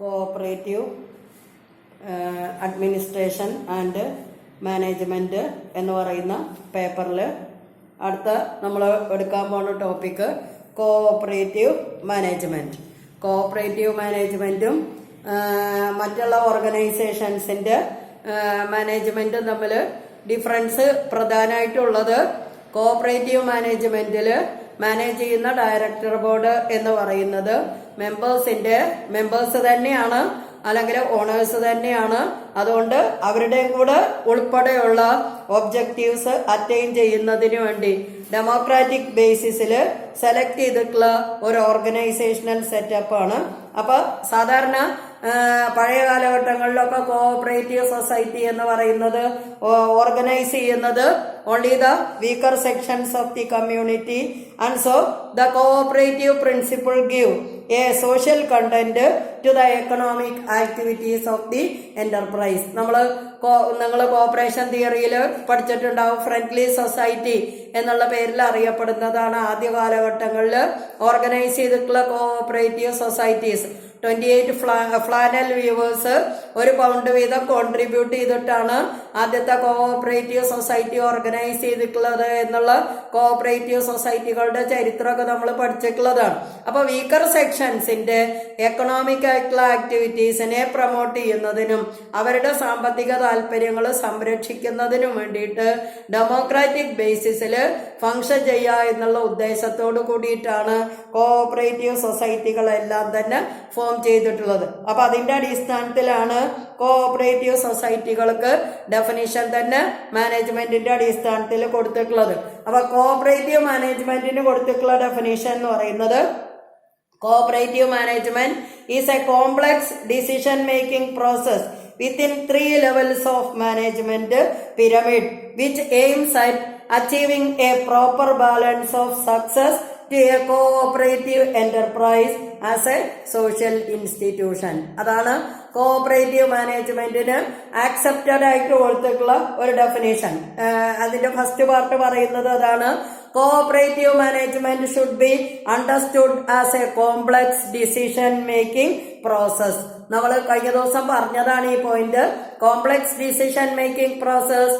Cooperative administration and management എന്ന് പറയുന്ന പേപ്പറിൽ അടുത്ത നമ്മൾ എടുക്കാൻ പോകുന്ന ടോപ്പിക്ക് കോഓപ്പറേറ്റീവ് മാനേജ്മെന്റ്. കോഓപ്പറേറ്റീവ് മാനേജ്മെന്റും മറ്റുള്ള ഓർഗനൈസേഷൻസിന്റെ മാനേജ്മെന്റും തമ്മിൽ ഡിഫറൻസ് പ്രധാനമായിട്ടുള്ളത് കോഓപ്പറേറ്റീവ് മാനേജ്മെന്റിൽ മാനേജ് ചെയ്യുന്ന ഡയറക്ടർ ബോർഡ് എന്ന് പറയുന്നത് മെമ്പേഴ്സ് തന്നെയാണ്, അല്ലെങ്കിൽ ഓണേഴ്സ് തന്നെയാണ്. അതുകൊണ്ട് അവരുടെയും കൂടെ ഉൾപ്പെടെയുള്ള ഒബ്ജക്റ്റീവ്സ് അറ്റൈൻ ചെയ്യുന്നതിന് വേണ്ടി ഡെമോക്രാറ്റിക് ബേസിസിൽ സെലക്ട് ചെയ്തിട്ടുള്ള ഒരു ഓർഗനൈസേഷണൽ സെറ്റപ്പാണ്. അപ്പൊ സാധാരണ പഴയ കാലഘട്ടങ്ങളിലൊക്കെ കോഓപ്പറേറ്റീവ് സൊസൈറ്റി എന്ന് പറയുന്നത് ഓർഗനൈസ് ചെയ്യുന്നത് only the weaker sections of the community and so the cooperative principle give a social content to the economic activities of the enterprise. നിങ്ങൾ കോഓപ്പറേഷൻ തിയറിയിൽ പഠിച്ചിട്ടുണ്ടാവും. ഫ്രണ്ട്ലി സൊസൈറ്റി എന്നുള്ള പേരിൽ അറിയപ്പെടുന്നതാണ് ആദ്യ കാലഘട്ടങ്ങളിൽ ഓർഗനൈസ് ചെയ്തിട്ടുള്ള കോഓപ്പറേറ്റീവ് സൊസൈറ്റീസ്. 28 ഫ്ലാനൽ വീവേഴ്സ് £1 വീതം contribute ചെയ്തിട്ടാണ് ആദ്യത്തെ കോഓപ്പറേറ്റീവ് സൊസൈറ്റി ഓർഗനൈസ് ചെയ്തിട്ടുള്ളത് എന്നുള്ള കോഓപ്പറേറ്റീവ് സൊസൈറ്റികളുടെ ചരിത്രമൊക്കെ നമ്മൾ പഠിച്ചിട്ടുള്ളതാണ്. അപ്പൊ വീക്കർ സെക്ഷൻസിന്റെ എക്കണോമിക് ആയിട്ടുള്ള ആക്ടിവിറ്റീസിനെ പ്രൊമോട്ട് ചെയ്യുന്നതിനും അവരുടെ സാമ്പത്തിക താല്പര്യങ്ങൾ സംരക്ഷിക്കുന്നതിനും വേണ്ടിയിട്ട് ഡെമോക്രാറ്റിക് ബേസിസിൽ ഫംഗ്ഷൻ ചെയ്യുക എന്നുള്ള ഉദ്ദേശത്തോടു കൂടിയിട്ടാണ് കോഓപ്പറേറ്റീവ് സൊസൈറ്റികളെല്ലാം തന്നെ ഫോം ചെയ്തിട്ടുള്ളത്. അപ്പൊ അതിന്റെ അടിസ്ഥാനത്തിലാണ് കോഓപ്പറേറ്റീവ് സൊസൈറ്റികൾക്ക് ഡെഫിനിഷൻ തന്നെ മാനേജ്മെന്റിന്റെ അടിസ്ഥാനത്തിൽ കൊടുത്തിട്ടുള്ളത്. അപ്പൊ കോഓപ്പറേറ്റീവ് മാനേജ്മെന്റിന് കൊടുത്തിട്ടുള്ള ഡെഫിനിഷൻ എന്ന് പറയുന്നത് cooperative management is A complex decision making process within 3 levels of management pyramid which aims at achieving a proper balance of success to a cooperative enterprise as a social institution. അതാണ് cooperative മാനേജ്മെന്റിന് accepted ആയിട്ട് കൊടുത്തിട്ടുള്ള ഒരു definition. അതിന്റെ first part പറയുന്നത് അതാണ്. Cooperative management should be understood as A complex decision making process. നമ്മൾ കഴിഞ്ഞ ദിവസം പറഞ്ഞതാണ് ഈ point. Complex decision making process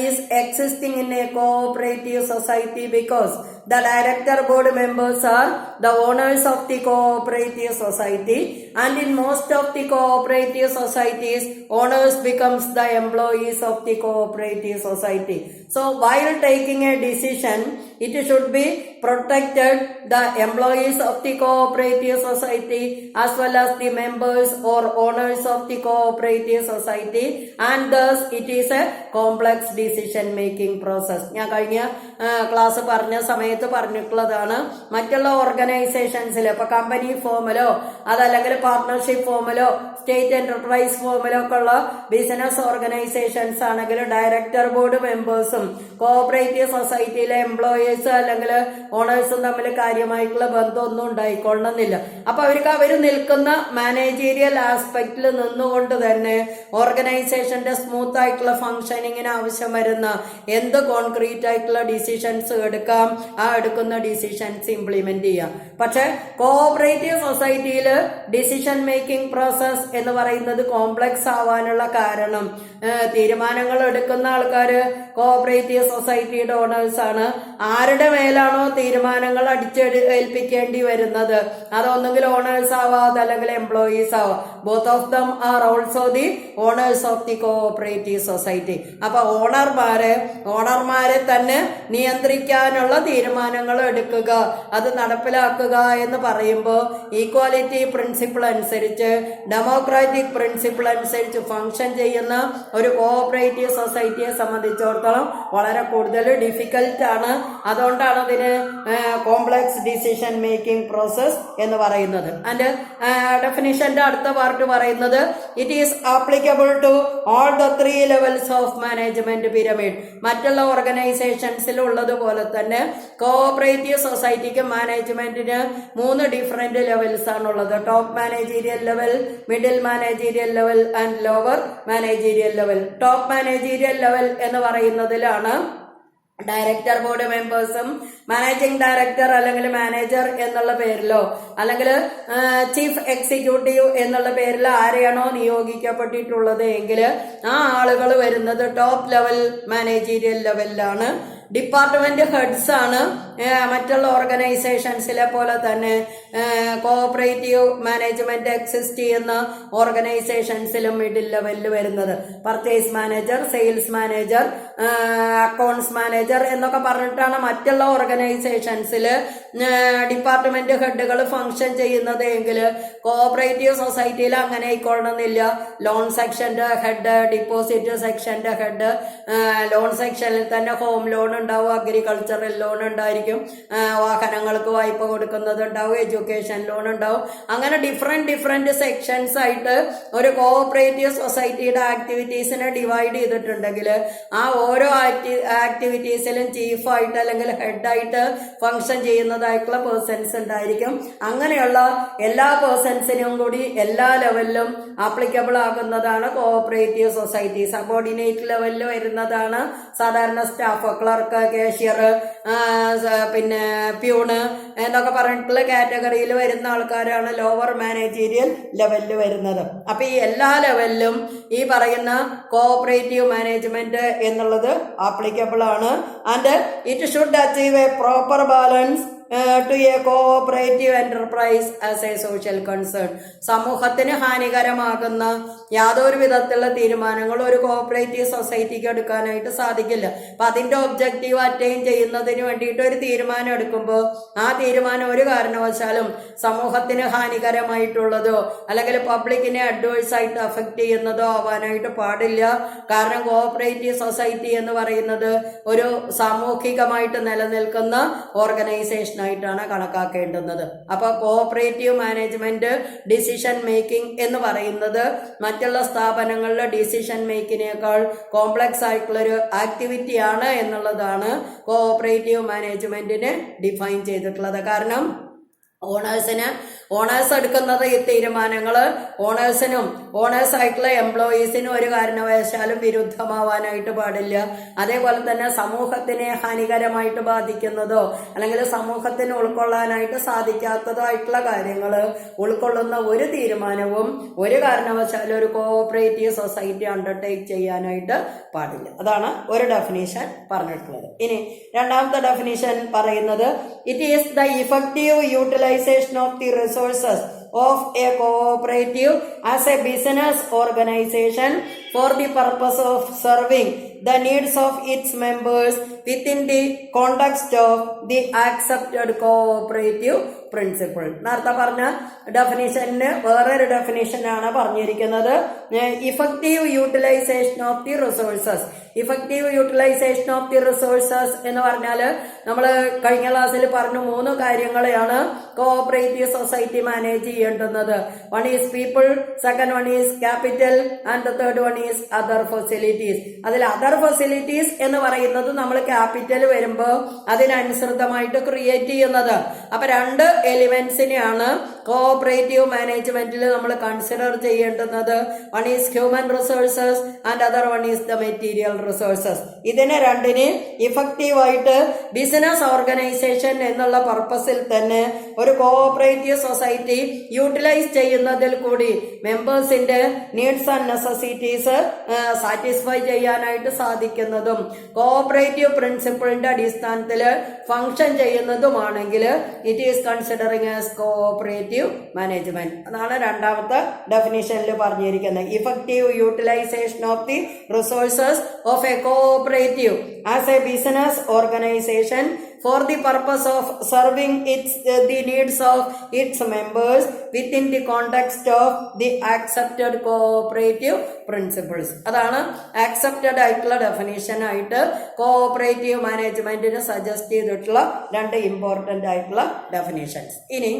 is existing in A cooperative society because the director board members are the owners of the cooperative society, and in most of the cooperative societies owners becomes the employees of the cooperative society. So while taking a decision, it should be protected the employees of the cooperative society as well as the members or owners of the cooperative society, and thus it is a complex decision making process. ഞാൻ കഴിഞ്ഞ class പറഞ്ഞ സമയത്ത് പറഞ്ഞിട്ടുള്ളതാണ്. മറ്റുള്ള ഓർഗനൈസേഷൻസിൽ ഇപ്പൊ company ഫോമിലോ അതല്ലെങ്കിൽ partnership ഫോമിലോ state enterprise ഫോമിലോ ഒക്കെ ഉള്ള ബിസിനസ് ഓർഗനൈസേഷൻസ് ആണെങ്കിൽ ഡയറക്ടർ ബോർഡ് മെമ്പേഴ്സും കോഓപ്പറേറ്റീവ് സൊസൈറ്റിയിലെ എംപ്ലോയീസ് അല്ലെങ്കിൽ ഓണേഴ്സും തമ്മിൽ കാര്യമായിട്ടുള്ള ബന്ധമൊന്നും ഉണ്ടായിക്കൊള്ളണമെന്നില്ല. അപ്പൊ അവര് നിൽക്കുന്ന മാനേജീരിയൽ ആസ്പെക്റ്റിൽ നിന്നുകൊണ്ട് തന്നെ ഓർഗനൈസേഷന്റെ സ്മൂത്ത് ആയിട്ടുള്ള ഫംഗ്ഷനിങ്ങിന് ആവശ്യം വരുന്ന എന്ത് കോൺക്രീറ്റ് ആയിട്ടുള്ള ഡിസിഷൻസ് എടുക്കാം, ആ എടുക്കുന്ന ഡിസിഷൻസ് ഇംപ്ലിമെന്റ് ചെയ്യാം. പക്ഷെ കോഓപ്പറേറ്റീവ് സൊസൈറ്റിയിൽ ഡിസിഷൻ മേക്കിംഗ് പ്രോസസ് എന്ന് പറയുന്നത് കോംപ്ലക്സ് ആവാനുള്ള കാരണം തീരുമാനങ്ങൾ എടുക്കുന്ന ആൾക്കാര് കോഓപ്പറേറ്റീവ് സൊസൈറ്റിയുടെ ഓണേഴ്സ് ആണ്. ആരുടെ മേലാണോ തീരുമാനങ്ങൾ ഏൽപ്പിക്കേണ്ടി വരുന്നത് അതൊന്നെങ്കിൽ ഓണേഴ്സ് ആവാം അതല്ലെങ്കിൽ എംപ്ലോയീസ് ആവാം. Both of them are also the owners of the cooperative society. അപ്പൊ ഓണർമാരെ തന്നെ നിയന്ത്രിക്കാനുള്ള തീരുമാനങ്ങൾ എടുക്കുക, അത് നടപ്പിലാക്കുക എന്ന് പറയുമ്പോൾ ഈക്വാലിറ്റി പ്രിൻസിപ്പിൾ അനുസരിച്ച് ഡെമോക്രാറ്റിക് പ്രിൻസിപ്പിൾ അനുസരിച്ച് ഫംഗ്ഷൻ ചെയ്യുന്ന ഒരു കോഓപ്പറേറ്റീവ് സൊസൈറ്റിയെ സംബന്ധിച്ചിടത്തോളം വളരെ കൂടുതൽ ഡിഫിക്കൽട്ട് ആണ്. അതുകൊണ്ടാണ് അതിന് കോംപ്ലക്സ് ഡിസിഷൻ മേക്കിംഗ് പ്രോസസ് എന്ന് പറയുന്നത്. ആൻഡ് ഡെഫിനിഷന്റെ അടുത്ത പാർട്ട് പറയുന്നത് it is applicable to all the 3 levels of management pyramid. മറ്റുള്ള ഓർഗനൈസേഷൻസിൽ ഉള്ളതുപോലെ തന്നെ കോഓപ്പറേറ്റീവ് സൊസൈറ്റിക്ക് മാനേജ്മെന്റിന് 3 ഡിഫറെന്റ് ലെവൽസ് ആണുള്ളത്. Top managerial level, middle managerial level and lower managerial level. Top managerial level എന്ന് പറയുന്നതിലാണ് ഡയറക്ടർ ബോർഡ് മെമ്പേഴ്സും മാനേജിംഗ് ഡയറക്ടർ അല്ലെങ്കിൽ മാനേജർ എന്നുള്ള പേരിലോ അല്ലെങ്കിൽ ചീഫ് എക്സിക്യൂട്ടീവ് എന്നുള്ള പേരിൽ ആരെയാണോ നിയോഗിക്കപ്പെട്ടിട്ടുള്ളത് എങ്കിൽ ആ ആളുകൾ വരുന്നത് ടോപ്പ് ലെവൽ മാനേജീരിയൽ ലെവലിലാണ്. ഡിപ്പാർട്ട്മെന്റ് ഹെഡ്സ് ആണ് മറ്റുള്ള ഓർഗനൈസേഷൻസിലെ പോലെ തന്നെ കോഓപ്പറേറ്റീവ് മാനേജ്മെന്റ് എക്സിസ്റ്റ് ചെയ്യുന്ന ഓർഗനൈസേഷൻസിലും മിഡിൽ ലെവലിൽ വരുന്നത്. Purchase manager, sales manager, accounts manager എന്നൊക്കെ പറഞ്ഞിട്ടാണ് മറ്റുള്ള ഓർഗനൈസേഷൻസിൽ ഡിപ്പാർട്ട്മെന്റ് ഹെഡുകൾ ഫംഗ്ഷൻ ചെയ്യുന്നത് എങ്കിൽ കോഓപ്പറേറ്റീവ് സൊസൈറ്റിയിൽ അങ്ങനെ ആയിക്കൊള്ളണമെന്നില്ല. ലോൺ സെക്ഷന്റെ ഹെഡ്, ഡിപ്പോസിറ്റ് സെക്ഷന്റെ ഹെഡ്, ലോൺ സെക്ഷനിൽ തന്നെ ഹോം ലോൺ ഉണ്ടാവും, അഗ്രികൾച്ചറൽ ലോൺ ഉണ്ടായിരിക്കും, വാഹനങ്ങൾക്ക് വായ്പ കൊടുക്കുന്നത് ഉണ്ടാവും, എഡ്യൂക്കേഷൻ ലോൺ ഉണ്ടാവും. അങ്ങനെ ഡിഫറെന്റ് സെക്ഷൻസ് ആയിട്ട് ഒരു കോഓപ്പറേറ്റീവ് സൊസൈറ്റിയുടെ ആക്ടിവിറ്റീസിനെ ഡിവൈഡ് ചെയ്തിട്ടുണ്ടെങ്കിൽ ആ ഓരോ ആക്ടിവിറ്റീസിലും ചീഫായിട്ട് അല്ലെങ്കിൽ ഹെഡായിട്ട് ഫംഗ്ഷൻ ചെയ്യുന്നതായിട്ടുള്ള പേഴ്സൺസ് ഉണ്ടായിരിക്കും. അങ്ങനെയുള്ള എല്ലാ പേഴ്സൺസിനും കൂടി എല്ലാ ലെവലിലും ആപ്ലിക്കബിൾ ആകുന്നതാണ് കോഓപ്പറേറ്റീവ് സൊസൈറ്റി. സബോർഡിനേറ്റ് ലെവലിൽ വരുന്നതാണ് സാധാരണ സ്റ്റാഫ്, ക്ലർക്ക്, കാഷ്യർ, പിന്നെ പ്യൂണ് എന്നൊക്കെ പറഞ്ഞിട്ടുള്ള കാറ്റഗറിയിൽ വരുന്ന ആൾക്കാരാണ് ലോവർ മാനേജീരിയൽ ലെവലിൽ വരുന്നത്. അപ്പൊ ഈ എല്ലാ ലെവലിലും ഈ പറയുന്ന കോഓപ്പറേറ്റീവ് മാനേജ്മെന്റ് എന്നുള്ളത് ആപ്ലിക്കബിൾ ആണ്. And it should achieve A proper balance to a cooperative enterprise as a social concern. സമൂഹത്തിന് ഹാനികരമാകുന്ന യാതൊരു വിധത്തിലുള്ള തീരുമാനങ്ങൾ ഒരു കോഓപ്പറേറ്റീവ് സൊസൈറ്റിക്ക് എടുക്കാനായിട്ട് സാധിക്കില്ല. അപ്പൊ അതിന്റെ ഒബ്ജക്റ്റീവ് അറ്റൈൻ ചെയ്യുന്നതിന് വേണ്ടിയിട്ട് ഒരു തീരുമാനം എടുക്കുമ്പോൾ ആ തീരുമാനം ഒരു കാരണവശാലും സമൂഹത്തിന് ഹാനികരമായിട്ടുള്ളതോ അല്ലെങ്കിൽ പബ്ലിക്കിനെ അഡ്വേഴ്സ് ആയിട്ട് അഫക്ട് ചെയ്യുന്നതോ ആവാനായിട്ട് പാടില്ല. കാരണം കോഓപ്പറേറ്റീവ് സൊസൈറ്റി എന്ന് പറയുന്നത് ഒരു സാമൂഹികമായിട്ട് നിലനിൽക്കുന്ന ഓർഗനൈസേഷൻ ആയിട്ടാണ് കണക്കാക്കേണ്ടുന്നത്. അപ്പൊ കോഓപ്പറേറ്റീവ് മാനേജ്മെന്റ് ഡിസിഷൻ മേക്കിംഗ് എന്ന് പറയുന്നത് മറ്റുള്ള സ്ഥാപനങ്ങളിലെ ഡിസിഷൻ മേക്കിനേക്കാൾ കോംപ്ലക്സ് ആയിട്ടുള്ള ഒരു ആക്ടിവിറ്റി ആണ് എന്നുള്ളതാണ് കോഓപ്പറേറ്റീവ് മാനേജ്മെന്റിനെ ഡിഫൈൻ ചെയ്തിട്ടുള്ളത്. കാരണം ഓണേഴ്സ് എടുക്കുന്നത് ഈ തീരുമാനങ്ങൾ ഓണേഴ്സിനും ഓണേഴ്സ് ആയിട്ടുള്ള എംപ്ലോയീസിനും ഒരു കാരണവശാലും വിരുദ്ധമാവാനായിട്ട് പാടില്ല. അതേപോലെ തന്നെ സമൂഹത്തിനെ ഹാനികരമായിട്ട് ബാധിക്കുന്നതോ അല്ലെങ്കിൽ സമൂഹത്തിന് ഉൾക്കൊള്ളാനായിട്ട് സാധിക്കാത്തതോ ആയിട്ടുള്ള കാര്യങ്ങൾ ഉൾക്കൊള്ളുന്ന ഒരു തീരുമാനവും ഒരു കാരണവശാലും ഒരു കോഓപ്പറേറ്റീവ് സൊസൈറ്റി അണ്ടർടേക്ക് ചെയ്യാനായിട്ട് പാടില്ല. അതാണ് ഒരു ഡെഫിനിഷൻ പറഞ്ഞിട്ടുള്ളത്. ഇനി രണ്ടാമത്തെ ഡെഫിനിഷൻ പറയുന്നത് it is the effective utilisation of the resources of a cooperative as a business organization for the purpose of serving the needs of its members within the context of the accepted cooperative principle. നേരത്തെ പറഞ്ഞ definition വേറൊരു ഡെഫിനിഷനാണ് പറഞ്ഞിരിക്കുന്നത്. Effective utilisation of the resources. Effective utilisation of the resources എന്ന് പറഞ്ഞാൽ നമ്മൾ കഴിഞ്ഞ ക്ലാസ്സിൽ പറഞ്ഞു 3 കാര്യങ്ങളെയാണ് കോഓപ്പറേറ്റീവ് സൊസൈറ്റി മാനേജ് ചെയ്യേണ്ടുന്നത്. One is people, second one is capital and the third one is other facilities. അതിൽ അതർ ഫെസിലിറ്റീസ് എന്ന് പറയുന്നത് നമ്മൾ ക്യാപിറ്റൽ വരുമ്പോൾ അതിനനുസൃതമായിട്ട് ക്രിയേറ്റ് ചെയ്യുന്നത്. അപ്പൊ 2 എലിമെന്റ്സിനെയാണ് കോഓപ്പറേറ്റീവ് മാനേജ്മെന്റിൽ നമ്മൾ കൺസിഡർ ചെയ്യേണ്ടുന്നത്. One is human resources and other one is the material resources. ഇതിനെ രണ്ടിനെ ഇഫക്റ്റീവായിട്ട് ബിസിനസ് ഓർഗനൈസേഷൻ എന്നുള്ള പർപ്പസിൽ തന്നെ ഒരു കോഓപ്പറേറ്റീവ് സൊസൈറ്റി യൂട്ടിലൈസ് ചെയ്യുന്നതിൽ കൂടി മെമ്പേഴ്സിന്റെ നീഡ്സ് ആൻഡ് നെസസിറ്റീസ് സാറ്റിസ്ഫൈ ചെയ്യാനായിട്ട് സാധിക്കുന്നതും കോഓപ്പറേറ്റീവ് പ്രിൻസിപ്പിളിന്റെ അടിസ്ഥാനത്തിൽ ഫംഗ്ഷൻ ചെയ്യുന്നതുമാണെങ്കിൽ it is considering as cooperative management. അതാണ് രണ്ടാമത്തെ ഡെഫിനിഷനിൽ പറഞ്ഞിരിക്കുന്നത്. Effective utilisation of the resources of a cooperative as a business organization for the purpose of serving the needs of its members within the context of the accepted cooperative principles. അതാണ് accepted ആയിട്ടുള്ള definition ആയിട്ട് cooperative മാനേജ്മെന്റിന് suggest ചെയ്തിട്ടുള്ള 2 important ആയിട്ടുള്ള definitions. ഇനി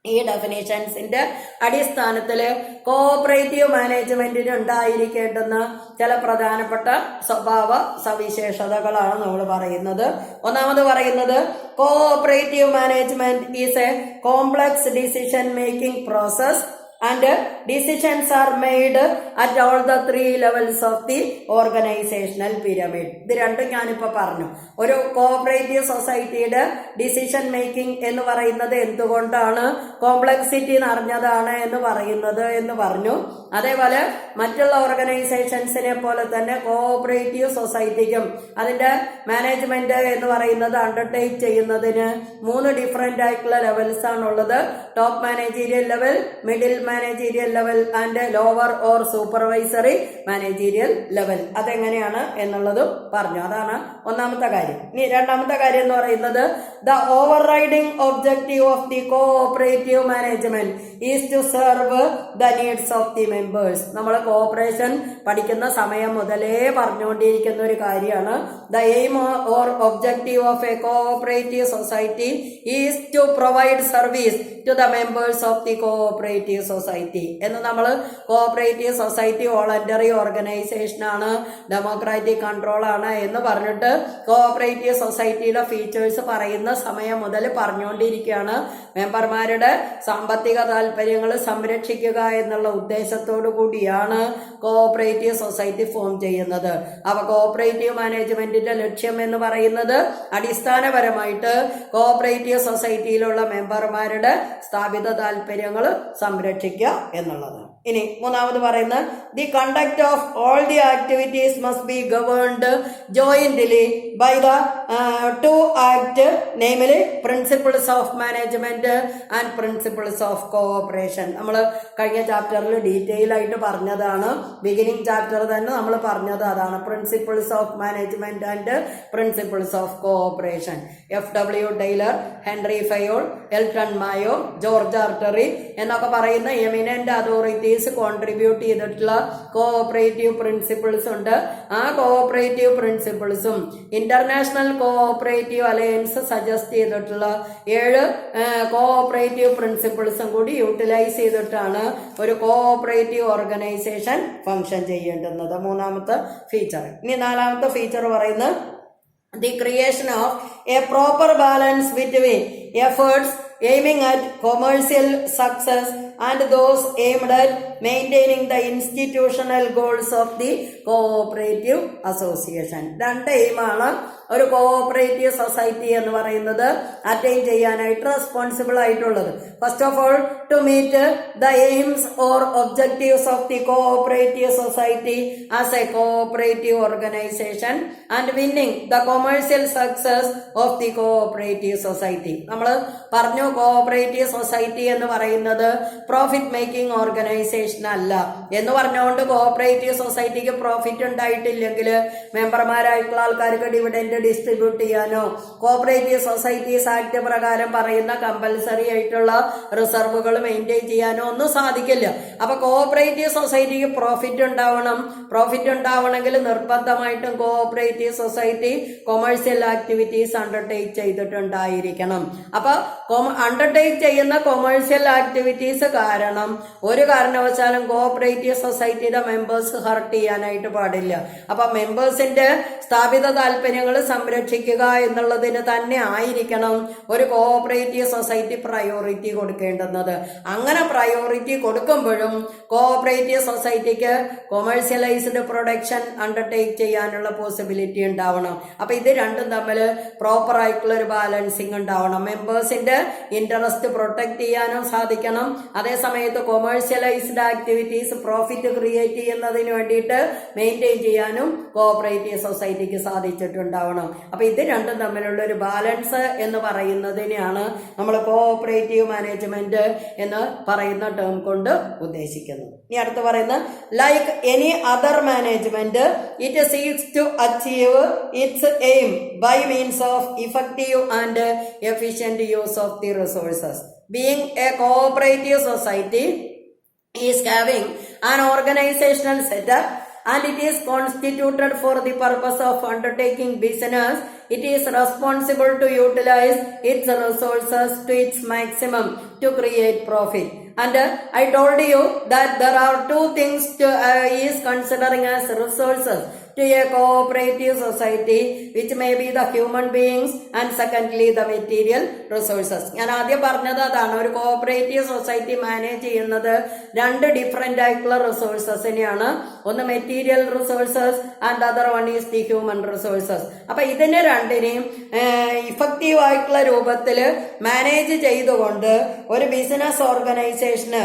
ഈ ഡെഫിനേഷൻസിന്റെ അടിസ്ഥാനത്തിൽ cooperative മാനേജ്മെന്റിന് ഉണ്ടായിരിക്കേണ്ടുന്ന ചില പ്രധാനപ്പെട്ട സ്വഭാവ സവിശേഷതകളാണ് നമ്മൾ പറയുന്നത്. ഒന്നാമത് പറയുന്നത് cooperative management is A complex decision making process and decisions are made at all the three levels of the organizational pyramid. ഇത് രണ്ടും ഞാനിപ്പോ പറഞ്ഞു. ഒരു കോഓപ്പറേറ്റീവ് സൊസൈറ്റിയുടെ ഡിസിഷൻ മേക്കിംഗ് എന്ന് പറയുന്നത് എന്തുകൊണ്ടാണ് കോംപ്ലക്സിറ്റി നിറഞ്ഞതാണ് എന്ന് പറയുന്നത് എന്ന് പറഞ്ഞു. അതേപോലെ മറ്റുള്ള ഓർഗനൈസേഷൻസിനെ പോലെ തന്നെ കോഓപ്പറേറ്റീവ് സൊസൈറ്റിക്കും അതിന്റെ മാനേജ്മെന്റ് എന്ന് പറയുന്നത് അണ്ടർടേക്ക് ചെയ്യുന്നതിന് 3 ഡിഫറെന്റ് ആയിട്ടുള്ള ലെവൽസ് ആണുള്ളത്. Top managerial level, middle managerial level and lower or supervisory managerial level. അതെങ്ങനെയാണ് എന്നുള്ളതും പറഞ്ഞു. അതാണ് ഒന്നാമത്തെ കാര്യം. ഇനി രണ്ടാമത്തെ കാര്യം എന്ന് പറയുന്നത് the overriding objective of the cooperative management is to serve the needs of the members. നമ്മൾ കോഓപ്പറേഷൻ പഠിക്കുന്ന സമയം മുതലേ പറഞ്ഞുകൊണ്ടിരിക്കുന്ന ഒരു കാര്യമാണ്. The aim or objective of a cooperative society is to provide service to the members of the cooperative society എന്ന് നമ്മൾ cooperative society voluntary organisation ആണ്, ഡെമോക്രാറ്റിക് കൺട്രോൾ ആണ് എന്ന് പറഞ്ഞിട്ട് കോഓപ്പറേറ്റീവ് സൊസൈറ്റിയുടെ ഫീച്ചേഴ്സ് പറയുന്ന സമയം മുതൽ പറഞ്ഞുകൊണ്ടിരിക്കുകയാണ്. മെമ്പർമാരുടെ സാമ്പത്തിക താല്പര്യങ്ങൾ സംരക്ഷിക്കുക എന്നുള്ള ഉദ്ദേശത്തോടു കൂടിയാണ് കോഓപ്പറേറ്റീവ് സൊസൈറ്റി ഫോം ചെയ്യുന്നത്. അവ കോഓപ്പറേറ്റീവ് മാനേജ്മെന്റിന്റെ ലക്ഷ്യം എന്ന് പറയുന്നത് അടിസ്ഥാനപരമായിട്ട് കോഓപ്പറേറ്റീവ് സൊസൈറ്റിയിലുള്ള മെമ്പർമാരുടെ സ്ഥാപിത താല്പര്യങ്ങൾ സംരക്ഷിക്കുക എന്നുള്ളത്. ഇനി മൂന്നാമത് പറയുന്നത് the conduct of all the activities must be governed jointly by the 2 act, namely principles of management and principles of cooperation. നമ്മൾ കഴിഞ്ഞ ചാപ്റ്ററിൽ ഡീറ്റെയിൽ ആയിട്ട് പറഞ്ഞതാണ്. ബിഗിനിങ് ചാപ്റ്റർ തന്നെ നമ്മൾ പറഞ്ഞത് അതാണ്, principles of management and principles of cooperation. FW Taylor, Henri Fayol, Elton Mayo, George R Terry എന്നൊക്കെ പറയുന്ന എമിനന്റ് അതോറിറ്റീസ് കോൺട്രിബ്യൂട്ട് ചെയ്തിട്ടുള്ള കോഓപ്പറേറ്റീവ് പ്രിൻസിപ്പിൾസ് ഉണ്ട്. ആ കോഓപ്പറേറ്റീവ് പ്രിൻസിപ്പിൾസും ഇന്റർനാഷണൽ കോഓപ്പറേറ്റീവ് അലയൻസ് സജസ്റ്റ് ചെയ്തിട്ടുള്ള 7 കോഓപ്പറേറ്റീവ് പ്രിൻസിപ്പിൾസും കൂടി യൂട്ടിലൈസ് ചെയ്തിട്ടാണ് ഒരു കോഓപ്പറേറ്റീവ് ഓർഗനൈസേഷൻ ഫംഗ്ഷൻ ചെയ്യേണ്ടുന്നത്. മൂന്നാമത്തെ ഫീച്ചർ. ഇനി നാലാമത്തെ ഫീച്ചർ പറയുന്നത് the creation of a proper balance between efforts aiming at commercial success and those aimed at maintaining the institutional goals of the cooperative association. രണ്ട് എയിമാണ് ഒരു cooperative society എന്ന് പറയുന്നത് attain ചെയ്യാനായിട്ട് responsible ആയിട്ടുള്ളത്. First of all to meet the aims or objectives of the cooperative society as a cooperative organisation and winning the commercial success of the cooperative society. നമ്മൾ പറഞ്ഞു cooperative society എന്ന് പറയുന്നത് profit making organisation അല്ല എന്ന് പറഞ്ഞുകൊണ്ട് cooperative സൊസൈറ്റിക്ക് profit ഉണ്ടായിട്ടില്ലെങ്കിൽ മെമ്പർമാരായിട്ടുള്ള ആൾക്കാർക്ക് dividend distribute ചെയ്യാനോ കോഓപ്പറേറ്റീവ് സൊസൈറ്റീസ് ആക്ട് പ്രകാരം പറയുന്ന കമ്പൽസറി ആയിട്ടുള്ള റിസർവുകൾ മെയിൻറ്റെയിൻ ചെയ്യാനോ ഒന്നും സാധിക്കില്ല. അപ്പൊ കോഓപ്പറേറ്റീവ് സൊസൈറ്റിക്ക് പ്രോഫിറ്റ് ഉണ്ടാവണം. പ്രോഫിറ്റ് ഉണ്ടാവണമെങ്കിൽ നിർബന്ധമായിട്ടും cooperative society commercial activities undertake ചെയ്തിട്ടുണ്ടായിരിക്കണം. അപ്പൊ അണ്ടർടേക്ക് ചെയ്യുന്ന കൊമേഴ്സ്യൽ ആക്ടിവിറ്റീസ് കാരണം ഒരു കാരണവശാലും കോഓപ്പറേറ്റീവ് സൊസൈറ്റിയുടെ മെമ്പേഴ്സ് ഹർട്ട് ചെയ്യാനായിട്ട് പാടില്ല. അപ്പൊ മെമ്പേഴ്സിന്റെ സ്ഥാപിത താല്പര്യങ്ങൾ സംരക്ഷിക്കുക എന്നുള്ളതിന് തന്നെ ആയിരിക്കണം ഒരു കോഓപ്പറേറ്റീവ് സൊസൈറ്റി പ്രയോറിറ്റി കൊടുക്കേണ്ടുന്നത്. അങ്ങനെ പ്രയോറിറ്റി കൊടുക്കുമ്പോഴും കോഓപ്പറേറ്റീവ് സൊസൈറ്റിക്ക് കൊമേഴ്സ്യലൈസ്ഡ് പ്രൊഡക്ഷൻ അണ്ടർടേക്ക് ചെയ്യാനുള്ള പോസിബിലിറ്റി ഉണ്ടാവണം. അപ്പൊ ഇത് രണ്ടും തമ്മിൽ പ്രോപ്പർ ആയിട്ടുള്ള ഒരു ബാലൻസിങ് ഉണ്ടാവണം. മെമ്പേഴ്സിന്റെ ഇൻട്രസ്റ്റ് പ്രൊട്ടക്ട് ചെയ്യാനും സാധിക്കണം, അതേസമയത്ത് കൊമേഴ്സ്യലൈസ്ഡ് ആക്ടിവിറ്റീസ് പ്രോഫിറ്റ് ക്രിയേറ്റ് ചെയ്യുന്നതിന് വേണ്ടിയിട്ട് മെയിൻറ്റെയിൻ ചെയ്യാനും കോഓപ്പറേറ്റീവ് സൊസൈറ്റിക്ക് സാധിച്ചിട്ടുണ്ടാവണം. അപ്പൊ ഇത് രണ്ടും തമ്മിലുള്ള ഒരു ബാലൻസ് എന്ന് പറയുന്നതിനെയാണ് നമ്മൾ കോഓപ്പറേറ്റീവ് മാനേജ്മെന്റ് എന്ന് പറയുന്ന ടേം കൊണ്ട് ഉദ്ദേശിക്കുന്നത്. ഇനി അടുത്ത് പറയുന്നത് like any other management it seeks to achieve its aim by means of effective and efficient use of the resources. Being a cooperative society is having an organisational setup and it is constituted for the purpose of undertaking business, it is responsible to utilize its resources to its maximum to create profit. And I told you that there are two things to is considering as resources. to a cooperative society which may be the human beings and secondly the material resources. ഞാൻ ആദ്യം പറഞ്ഞത് അതാണ്, ഒരു cooperative society manage ചെയ്യുന്നത് രണ്ട് different ആയിട്ടുള്ള റിസോഴ്സസിനെയാണ്. ഒന്ന് material resources and other one is the human resources. അപ്പൊ ഇതിനെ രണ്ടിനെയും ഇഫക്റ്റീവ് ആയിട്ടുള്ള രൂപത്തിൽ മാനേജ് ചെയ്തുകൊണ്ട് ഒരു ബിസിനസ് ഓർഗനൈസേഷന്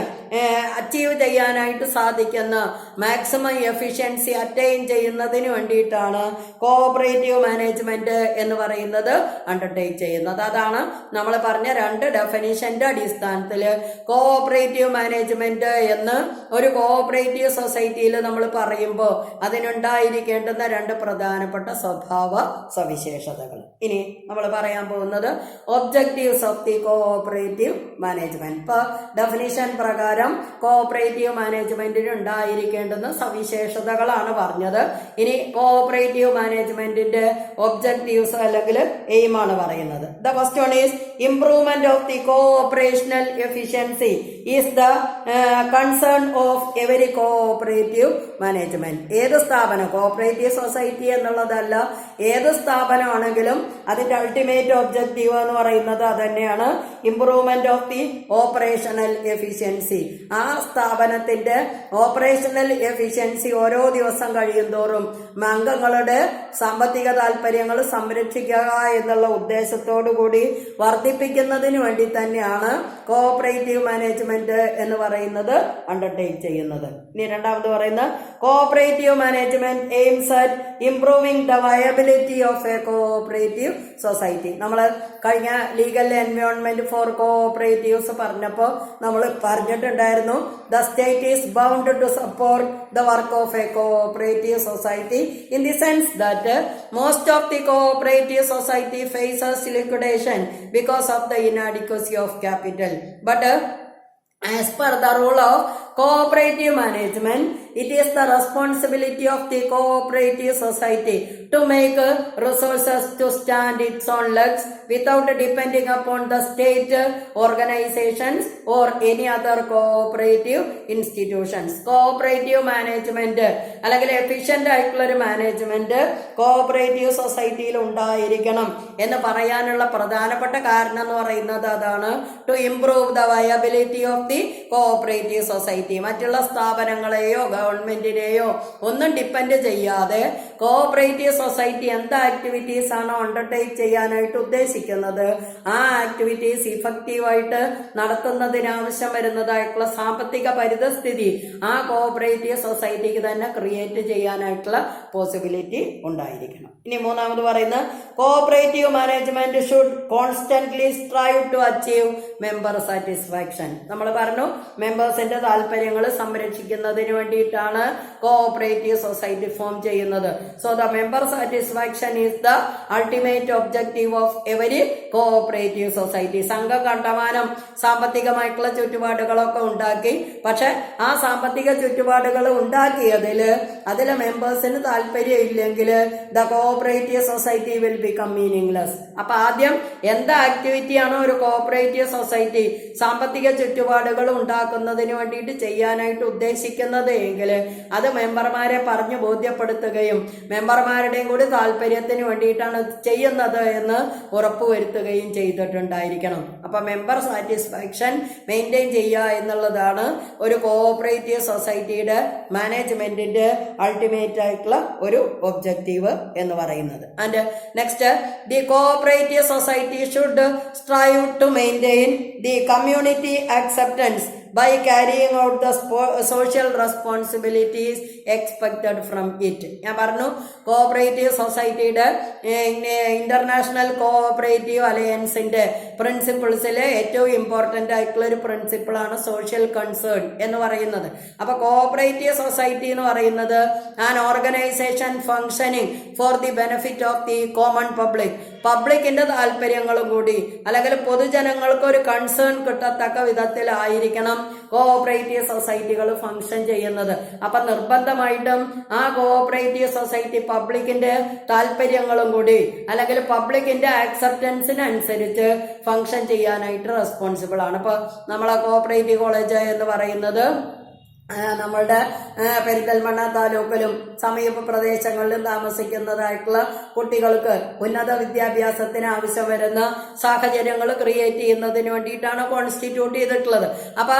അച്ചീവ് ചെയ്യാനായിട്ട് സാധിക്കുന്ന മാക്സിമം എഫിഷ്യൻസി അറ്റൈൻ ചെയ്യുന്നതിന് വേണ്ടിയിട്ടാണ് കോഓപ്പറേറ്റീവ് മാനേജ്മെന്റ് എന്ന് പറയുന്നത് അണ്ടർടേക്ക് ചെയ്യുന്നത്. അതാണ് നമ്മൾ പറഞ്ഞ രണ്ട് ഡെഫിനിഷന്റെ അടിസ്ഥാനത്തിൽ കോഓപ്പറേറ്റീവ് മാനേജ്മെന്റ് എന്ന് ഒരു കോഓപ്പറേറ്റീവ് സൊസൈറ്റിയിൽ നമ്മൾ പറയുമ്പോൾ അതിനുണ്ടായിരിക്കേണ്ടുന്ന രണ്ട് പ്രധാനപ്പെട്ട സ്വഭാവ സവിശേഷതകൾ. ഇനി നമ്മൾ പറയാൻ പോകുന്നത് objectives of the cooperative management. ഇപ്പൊ ഡെഫിനിഷൻ പ്രകാരം കോഓപ്പറേറ്റീവ് മാനേജ്മെന്റിന് ഉണ്ടായിരിക്കേണ്ടുന്ന സവിശേഷതകളാണ് പറഞ്ഞത്. ഇനി കോഓപ്പറേറ്റീവ് മാനേജ്മെന്റിന്റെ ഒബ്ജക്റ്റീവ്സ് അല്ലെങ്കിൽ എയിം ആണ് പറയുന്നത്. The first one is improvement of the cooperational efficiency is the concern of every cooperative management. ഏത് സ്ഥാപനം, കോഓപ്പറേറ്റീവ് സൊസൈറ്റി എന്നുള്ളതല്ല, ഏത് സ്ഥാപനമാണെങ്കിലും അതിന്റെ അൾട്ടിമേറ്റ് ഒബ്ജക്റ്റീവ് എന്ന് പറയുന്നത് അതന്നെയാണ്, improvement of the operational efficiency. ആ സ്ഥാപനത്തിന്റെ ഓപ്പറേഷണൽ എഫിഷ്യൻസി ഓരോ ദിവസം കഴിയും തോറും അംഗങ്ങളുടെ സാമ്പത്തിക താല്പര്യങ്ങൾ സംരക്ഷിക്കുക എന്നുള്ള ഉദ്ദേശത്തോടു കൂടി വർദ്ധിപ്പിക്കുന്നതിന് വേണ്ടി തന്നെയാണ് കോഓപ്പറേറ്റീവ് മാനേജ്മെന്റ് എന്ന് പറയുന്നത് അണ്ടർടേക്ക് ചെയ്യുന്നത്. ഇനി രണ്ടാമത് പറയുന്ന cooperative management aims at improving the viability of a cooperative society. നമ്മൾ കഴിഞ്ഞ ലീഗൽ എൻവയോൺമെന്റ് ഫോർ കോഓപ്പറേറ്റീവ്സ് പറഞ്ഞപ്പോൾ നമ്മൾ പറഞ്ഞിട്ടുണ്ടായിരുന്നു, the state is bound to support the work of a cooperative society in the sense that most of the cooperative society faces liquidation because of the inadequacy of capital. But as per the rule of cooperative management, it is the responsibility of the cooperative society to make resources to stand its own legs without depending upon the state organizations or any other cooperative institutions. Cooperative management അല്ലെങ്കിൽ efficient ആയിട്ടുള്ള ഒരു management cooperative സൊസൈറ്റിയിൽ ഉണ്ടായിരിക്കണം എന്ന് പറയാനുള്ള പ്രധാനപ്പെട്ട കാരണം എന്ന് പറയുന്നത് അതാണ്, to improve the viability of the cooperative society. മറ്റുള്ള സ്ഥാപനങ്ങളെയോ ഗവൺമെന്റിനെയോ ഒന്നും ഡിപ്പെൻഡ് ചെയ്യാതെ കോഓപ്പറേറ്റീവ് സൊസൈറ്റി എന്ത് ആക്ടിവിറ്റീസ് ആണോ അണ്ടർടേക്ക് ചെയ്യാനായിട്ട് ഉദ്ദേശിക്കുന്നത് ആ ആക്ടിവിറ്റീസ് ഇഫക്റ്റീവായിട്ട് നടത്തുന്നതിനാവശ്യം വരുന്നതായിട്ടുള്ള സാമ്പത്തിക പരിതസ്ഥിതി ആ കോഓപ്പറേറ്റീവ് സൊസൈറ്റിക്ക് തന്നെ ക്രിയേറ്റ് ചെയ്യാനായിട്ടുള്ള പോസിബിലിറ്റി ഉണ്ടായിരിക്കണം. ഇനി മൂന്നാമത് പറയുന്ന cooperative management should constantly strive to achieve member satisfaction. നമ്മൾ പറഞ്ഞു മെമ്പേഴ്സിന്റെ താല്പര്യങ്ങൾ സംരക്ഷിക്കുന്നതിന് വേണ്ടിയിട്ടാണ് കോഓപ്പറേറ്റീവ് സൊസൈറ്റി ഫോം ചെയ്യുന്നത്. So the member satisfaction is the ultimate objective of every cooperative society. സംഘം കണ്ടമാനം സാമ്പത്തികമായിട്ടുള്ള ചുറ്റുപാടുകളൊക്കെ ഉണ്ടാക്കി, പക്ഷെ ആ സാമ്പത്തിക ചുറ്റുപാടുകൾ ഉണ്ടാക്കിയതില് അതിലെ മെമ്പേഴ്സിന് താല്പര്യം ഇല്ലെങ്കിൽ the cooperative society will become meaningless. അപ്പൊ ആദ്യം എന്ത് ആക്ടിവിറ്റിയാണോ ഒരു കോഓപ്പറേറ്റീവ് സൊസൈറ്റി സാമ്പത്തിക ചുറ്റുപാടുകൾ ഉണ്ടാക്കുന്നതിന് വേണ്ടിയിട്ട് ചെയ്യാനായിട്ട് ഉദ്ദേശിക്കുന്നത് എങ്കിൽ അത് മെമ്പർമാരെ പറഞ്ഞു ബോധ്യപ്പെടുത്തുകയും മെമ്പർമാരുടെയും കൂടി താല്പര്യത്തിന് വേണ്ടിയിട്ടാണ് ചെയ്യുന്നത് എന്ന് ഉറപ്പുവരുത്തുകയും ചെയ്തിട്ടുണ്ടായിരിക്കണം. അപ്പൊ മെമ്പർ സാറ്റിസ്ഫാക്ഷൻ മെയിൻറ്റെയിൻ ചെയ്യുക എന്നുള്ളതാണ് ഒരു കോഓപ്പറേറ്റീവ് സൊസൈറ്റിയുടെ മാനേജ്മെന്റിന്റെ അൾട്ടിമേറ്റ് ആയിട്ടുള്ള ഒരു ഒബ്ജക്റ്റീവ് എന്ന് പറയുന്നത്. And next, the cooperative society should strive to maintain the community acceptance by carrying out the social responsibilities expected from it. ഞാൻ പറഞ്ഞു കോഓപ്പറേറ്റീവ് സൊസൈറ്റിയുടെ ഇന്റർനാഷണൽ കോഓപ്പറേറ്റീവ് അലയൻസിന്റെ പ്രിൻസിപ്പിൾസിലെ ഏറ്റവും ഇമ്പോർട്ടന്റ് ആയിട്ടുള്ള ഒരു പ്രിൻസിപ്പിളാണ് സോഷ്യൽ കൺസേൺ എന്ന് പറയുന്നത്. അപ്പൊ കോഓപ്പറേറ്റീവ് സൊസൈറ്റി എന്ന് പറയുന്നത് an organization functioning for the benefit of the common public. പബ്ലിക്കിന്റെ താല്പര്യങ്ങളും കൂടി അല്ലെങ്കിൽ പൊതുജനങ്ങൾക്ക് ഒരു കൺസേൺ കിട്ടത്തക്ക വിധത്തിലായിരിക്കണം കോഓപ്പറേറ്റീവ് സൊസൈറ്റികൾ ഫംഗ്ഷൻ ചെയ്യുന്നത്. അപ്പൊ നിർബന്ധമായിട്ടും ആ കോഓപ്പറേറ്റീവ് സൊസൈറ്റി പബ്ലിക്കിന്റെ താല്പര്യങ്ങളും കൂടി അല്ലെങ്കിൽ പബ്ലിക്കിന്റെ ആക്സെപ്റ്റൻസിനനുസരിച്ച് ഫംഗ്ഷൻ ചെയ്യാനായിട്ട് റെസ്പോൺസിബിൾ ആണ്. ഇപ്പൊ നമ്മളെ കോഓപ്പറേറ്റീവ് കോളേജ് എന്ന് പറയുന്നത് നമ്മളുടെ പെരിന്തൽമണ്ണ താലൂക്കിലും സമീപ പ്രദേശങ്ങളിലും താമസിക്കുന്നതായിട്ടുള്ള കുട്ടികൾക്ക് ഉന്നത വിദ്യാഭ്യാസത്തിന് ആവശ്യം വരുന്ന സാഹചര്യങ്ങൾ ക്രിയേറ്റ് ചെയ്യുന്നതിന് വേണ്ടിയിട്ടാണ് കോൺസ്റ്റിറ്റ്യൂട്ട് ചെയ്തിട്ടുള്ളത്. അപ്പൊ